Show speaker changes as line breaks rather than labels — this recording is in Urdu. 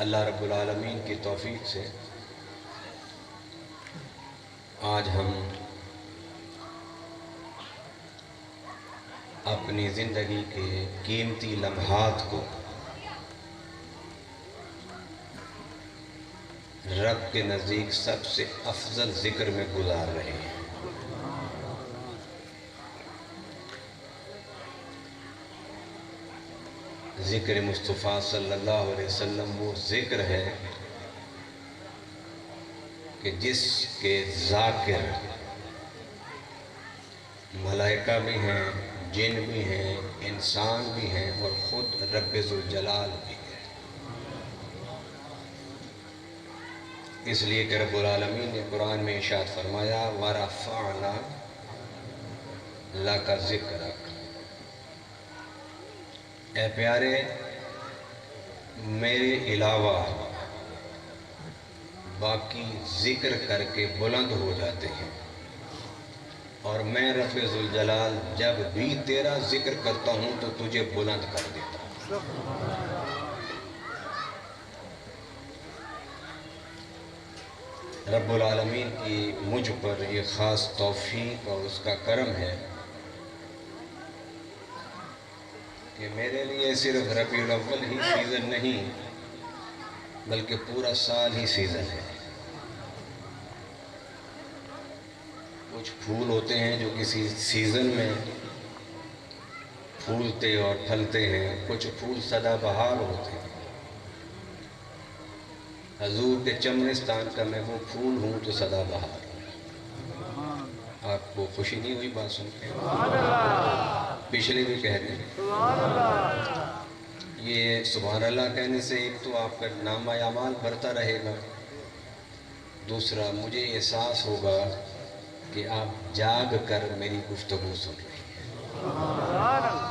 اللہ رب العالمین کی توفیق سے آج ہم اپنی زندگی کے قیمتی لمحات کو رب کے نزدیک سب سے افضل ذکر میں گزار رہے ہیں۔ ذکر مصطفیٰ صلی اللہ علیہ وسلم وہ ذکر ہے کہ جس کے ذاکر ملائکہ بھی ہیں، جن بھی ہیں، انسان بھی ہیں اور خود رب ذوالجلال بھی ہے۔ اس لیے کہ رب العالمین نے قرآن میں ارشاد فرمایا وَرَفَعْنَا لَكَ ذِكْرَكَ، اے پیارے میرے علاوہ باقی ذکر کر کے بلند ہو جاتے ہیں، اور میں رب ذوالجلال جب بھی تیرا ذکر کرتا ہوں تو تجھے بلند کر دیتا ہوں۔ رب العالمین کی مجھ پر یہ خاص توفیق اور اس کا کرم ہے کہ میرے لیے صرف ربیع الاول ہی سیزن نہیں بلکہ پورا سال ہی سیزن ہے۔ کچھ پھول ہوتے ہیں جو کسی سیزن میں پھولتے اور پھلتے ہیں، کچھ پھول سدا بہار ہوتے ہیں۔ حضور کے چمنستان کا میں وہ پھول ہوں تو سدا بہار ہوں۔ آپ کو خوشی نہیں ہوئی بات سن کے؟ پچھلے بھی کہہ دیں یہ سبحان اللہ کہنے سے ایک تو آپ کا نامہ اعمال بڑھتا رہے گا، دوسرا مجھے احساس ہوگا کہ آپ جاگ کر میری گفتگو سن رہی ہیں۔